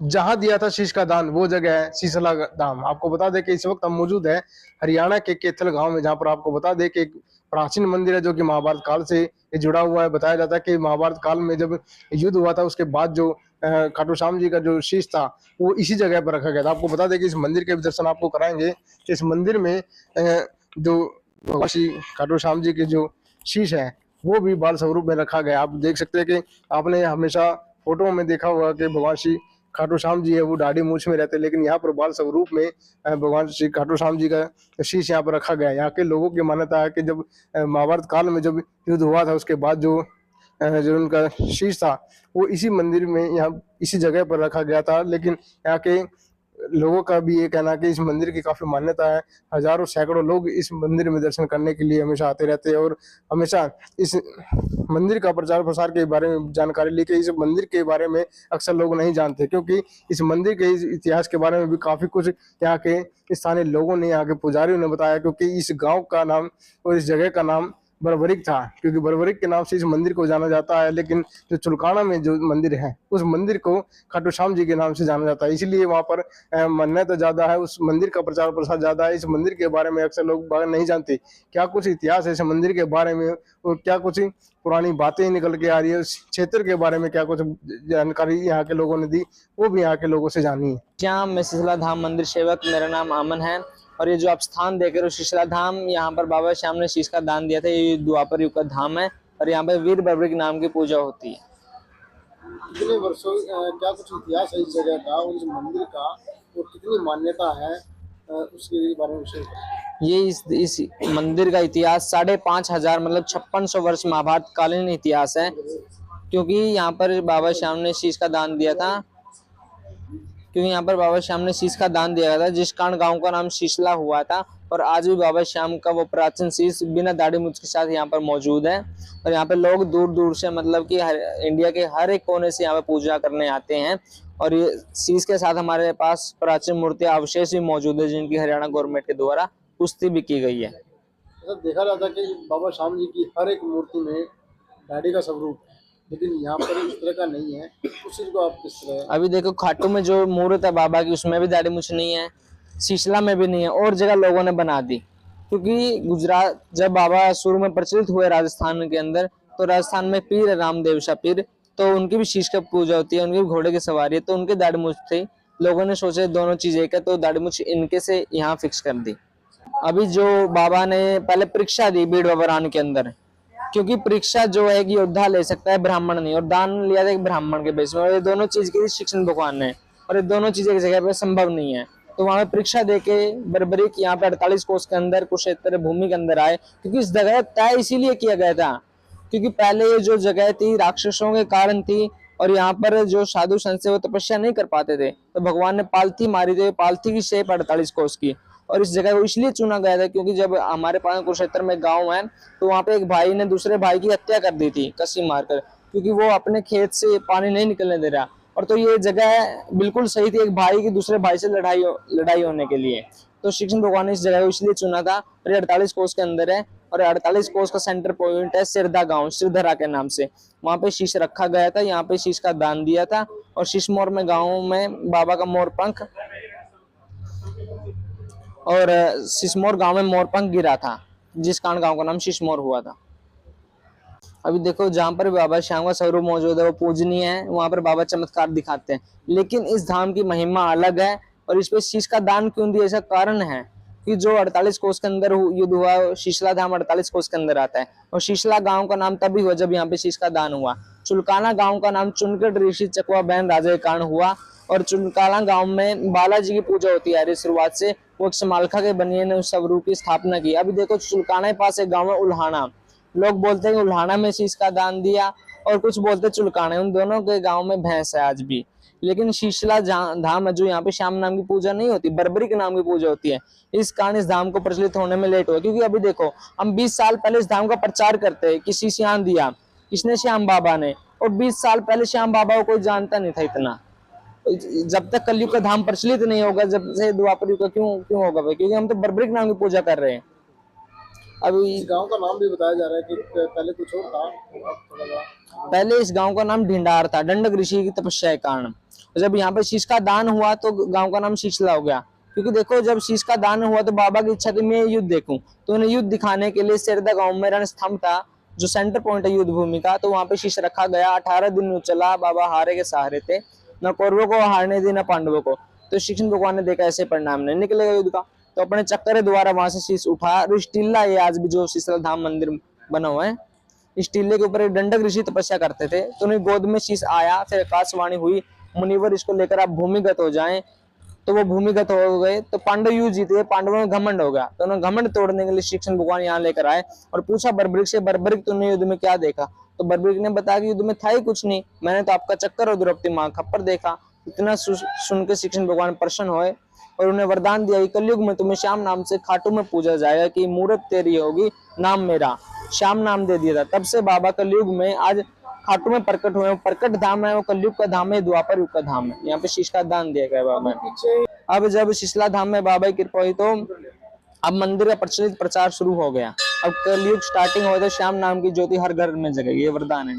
जहां दिया था शीश का दान वो जगह है शीशला धाम। आपको बता दें कि इस वक्त हम मौजूद है हरियाणा के कैथल गांव में, जहां पर आपको बता दें कि एक प्राचीन मंदिर है जो कि महाभारत काल से ये जुड़ा हुआ है। बताया जाता है कि महाभारत काल में जब युद्ध हुआ था उसके बाद जो खाटू श्याम जी का जो शीश था वो इसी जगह पर रखा गया था। आपको बता दें कि इस मंदिर के भी दर्शन आपको कराएंगे कि इस मंदिर में जो भगवान श्री खाटू श्याम जी के जो शीश है वो भी बाल स्वरूप में रखा गया। आप देख सकते हैं कि आपने हमेशा फोटो में देखा होगा कि भगवान श्री खाटू श्याम जी है वो दाढ़ी मूछ में रहते हैं, लेकिन यहाँ पर बाल स्वरूप में भगवान श्री खाटू श्याम जी का शीश यहाँ पर रखा गया है। यहाँ के लोगों की मान्यता है कि जब महाभारत काल में जब युद्ध हुआ था उसके बाद जो उनका शीश था वो इसी मंदिर में यहाँ इसी जगह पर रखा गया था। लेकिन यहाँ के लोगों का भी ये कहना है कि इस मंदिर की काफी मान्यता है। हजारों सैकड़ों लोग इस मंदिर में दर्शन करने के लिए हमेशा आते रहते हैं और हमेशा इस मंदिर का प्रचार प्रसार के बारे में जानकारी लेके इस मंदिर के बारे में अक्सर लोग नहीं जानते, क्योंकि इस मंदिर के इतिहास के बारे में भी काफी कुछ यहाँ के स्थानीय लोगों ने, यहाँ के पुजारियों ने बताया। क्योंकि इस गांव का नाम और इस जगह का नाम बर्बरिक था, क्योंकि बर्बरिक के नाम से इस मंदिर को जाना जाता है। लेकिन जो चुलकाना में जो मंदिर है उस मंदिर को खाटू श्याम जी के नाम से जाना जाता है, इसलिए वहां पर मान्यता ज्यादा है, उस मंदिर का प्रचार प्रसार ज्यादा है। इस मंदिर के बारे में अक्सर लोग नहीं जानते क्या कुछ इतिहास है इस मंदिर के बारे में और क्या कुछ पुरानी बातें निकल के आ रही है। उस क्षेत्र के बारे में क्या कुछ जानकारी यहाँ के लोगों ने दी वो भी यहाँ के लोगों से जानी है। जहाँ मैं शीशला धाम मंदिर सेवक, मेरा नाम अमन है। और ये जो आप स्थान देख रहे हो शीशला धाम, यहाँ पर बाबा श्याम ने शीश का दान दिया था। ये द्वापर युग का धाम है और यहाँ पर वीर बर्बरिक नाम की पूजा होती है। कितने वर्षों क्या कुछ इतिहास है इस जगह का और इस मंदिर का और कितनी मान्यता है उसके बारे में? ये इस मंदिर का इतिहास 5,500 मतलब 5600 वर्ष महाभारत कालीन इतिहास है। क्योंकि यहाँ पर बाबा श्याम ने शीश का दान दिया था, जिस कारण गांव का नाम शीशला हुआ था। और आज भी बाबा श्याम का वो प्राचीन शीश बिना दाढ़ी मूंछ के साथ यहाँ पर मौजूद है। और यहाँ पे लोग दूर दूर से, मतलब कि इंडिया के हर एक कोने से यहाँ पे पूजा करने आते हैं। और ये शीश के साथ हमारे पास प्राचीन मूर्तियां अवशेष भी मौजूद है जिनकी हरियाणा गवर्नमेंट के द्वारा पुष्टि भी की गई है। देखा जाता है कि बाबा श्याम जी की हर एक मूर्ति में दाढ़ी का स्वरूप है, लेकिन यहाँ पर इस तरह का नहीं है। उस चीज को आप किस तरह? अभी देखो खाटू में जो मूर्त है बाबा की उसमें भी दाढ़ी मूछ नहीं है, शीशला में भी नहीं है, और जगह लोगों ने बना दी। क्योंकि गुजरात जब बाबा शुरू में प्रचलित हुए राजस्थान के अंदर, तो राजस्थान में पीर है रामदेव शाह पीर, तो उनकी भी शीश की पूजा होती है, उनकी भी घोड़े की सवारी है, तो उनकी दाढ़ी मूछ थी। लोगों ने सोचे दोनों चीज एक है, तो दाढ़ी मूछ इनके से यहाँ फिक्स कर दी। अभी जो बाबा ने पहले परीक्षा दी बीड़ बबरान के अंदर, क्योंकि परीक्षा जो है कि योद्धा ले सकता है, ब्राह्मण नहीं, और दान लिया था एक ब्राह्मण के बेस में। और ये दोनों चीज की शिक्षण भगवान ने, और ये दोनों चीजें एक जगह पे संभव नहीं है। तो वहां पे परीक्षा देके बर्बरिक यहाँ पे 48 कोस के अंदर कुरुक्षेत्र भूमि के अंदर आए। क्योंकि इस जगह तय इसीलिए किया गया था क्योंकि पहले ये जो जगह थी राक्षसों के कारण थी, और यहाँ पर जो साधु संत से वो तपस्या नहीं कर पाते थे, तो भगवान ने पालथी मारी थी। पालथी की शेप 48 कोस की, और इस जगह को इसलिए चुना गया था क्योंकि जब हमारे पास कुरुक्षेत्र में गांव है, तो वहां पे एक भाई ने दूसरे भाई की हत्या कर दी थी कसी मारकर, क्योंकि वो अपने खेत से पानी नहीं निकलने दे रहा। और तो ये जगह बिल्कुल सही थी एक भाई की दूसरे भाई से लड़ाई होने के लिए। तो श्री कृष्ण भगवान ने इस जगह को इसलिए चुना था। और ये 48 कोस के अंदर है, और 48 कोस का सेंटर पॉइंट है सिरदा गांव, सिरधरा के नाम से। वहां पे शीश रखा गया था, यहाँ पे शीश का दान दिया था। और शीशमोर में गाँव में बाबा का मोर पंख, और सिसमोर गांव में मोरपंख गिरा था, जिस कारण गांव का नाम सिसमोर हुआ था। अभी देखो जहां पर बाबा श्याम का स्वरूप मौजूद है वो पूजनीय है, वहां पर बाबा चमत्कार दिखाते हैं। लेकिन इस धाम की महिमा अलग है। और इस पे शीश का दान क्यों दिया, ऐसा कारण है कि जो 48 कोस के अंदर युद्ध हुआ, शीशला धाम 48 कोस के अंदर आता है। और शीशला गांव का नाम तभी हुआ जब यहाँ पे शीश का दान हुआ। चुलकाना गांव का नाम चुनकट ऋषि चकवा बहन राजा के कारण हुआ। और चुलकाना गांव में बालाजी की पूजा होती है शुरुआत से। वो एक समालखा के बनिए ने उस स्वरूप की स्थापना की। अभी देखो चुलकाना के पास एक गांव है उल्हाना, लोग बोलते हैं उल्हाना में शीश का दान दिया, और कुछ बोलते चुलकाना। उन दोनों के गांव में भैंस है आज भी। लेकिन शीशला धाम है जो यहाँ पे श्याम नाम की पूजा नहीं होती, बर्बरी के नाम की पूजा होती है। इस कारण इस धाम को प्रचलित होने में लेट हुआ। क्योंकि अभी देखो हम 20 साल पहले इस धाम का प्रचार करते हैं कि शीश यहाँ दिया किसने, श्याम बाबा ने। और 20 साल पहले श्याम बाबा को कोई जानता नहीं था इतना। जब तक कलयुग का धाम प्रचलित नहीं होगा, जब से द्वापर युग का क्यों होगा भाई? क्योंकि हम तो बर्बरिक नाम की पूजा कर रहे हैं। अभी इस गांव का नाम भी बताया जा रहा है कि पहले कुछ और था, थोड़ा पहले इस गांव का नाम ढिंडार था, दंडक ऋषि की तपस्या के कारण। जब यहाँ पे शीश का दान हुआ तो गांव का नाम शीशला हो गया। क्योंकि देखो जब शीश का दान हुआ तो बाबा की इच्छा थी मैं युद्ध देखूं, तो उन्हें युद्ध दिखाने के लिए सेरदा गांव में रणस्तंभ था जो सेंटर पॉइंट है युद्ध भूमि का, तो वहां पे शीश रखा गया। 18 दिन चला, बाबा हारे के सहारे थे, न कौरवों को हारने दी न पांडवों को। तो श्री कृष्ण भगवान ने देखा ऐसे परिणाम नहीं निकलेगा युद्ध का, तो अपने चक्कर द्वारा वहां से शीश उठा। और इस टीला ये आज भी जो शीशला धाम मंदिर बना हुआ है, इस टीले के ऊपर एक दंडक ऋषि तपस्या करते थे, तो उन्हें गोद में शीश आया। फिर आकाशवाणी हुई, मुनिवर इसको लेकर आप भूमिगत हो जाएं, तो वो भूमिगत हो गए। तो पांडव युद्ध जीते, पांडवों में घमंड हो गया, तो उन्हें घमंड तोड़ने के लिए श्री कृष्ण भगवान यहाँ लेकर आए और पूछा बर्बरिक से, बर्बरिक तूने युद्ध में क्या देखा? तो बर्बरिक ने बताया कि युद्ध में था ही कुछ नहीं, मैंने तो आपका चक्कर और द्रौपदी मां खप्पर देखा। इतना सुन के श्री कृष्ण भगवान प्रसन्न हुए और उन्हें वरदान दिया कि कलयुग में तुम्हें श्याम नाम से खाटू में पूजा जाएगा, कि मूर्त तेरी होगी, नाम मेरा श्याम नाम दे दिया था। तब से बाबा कलयुग में आज खाटू में प्रकट हुए। प्रकट धाम है वो, कलयुग का धाम है, द्वापर युग का धाम है। यहाँ पे शीश का दान दिया गया बाबा ने। अब जब शीशला धाम में बाबा की कृपा हुई तो अब मंदिर का प्रचलित प्रचार शुरू हो गया। अब कलयुग स्टार्टिंग हो तो श्याम नाम की ज्योति हर घर में जगेगी, ये वरदान है।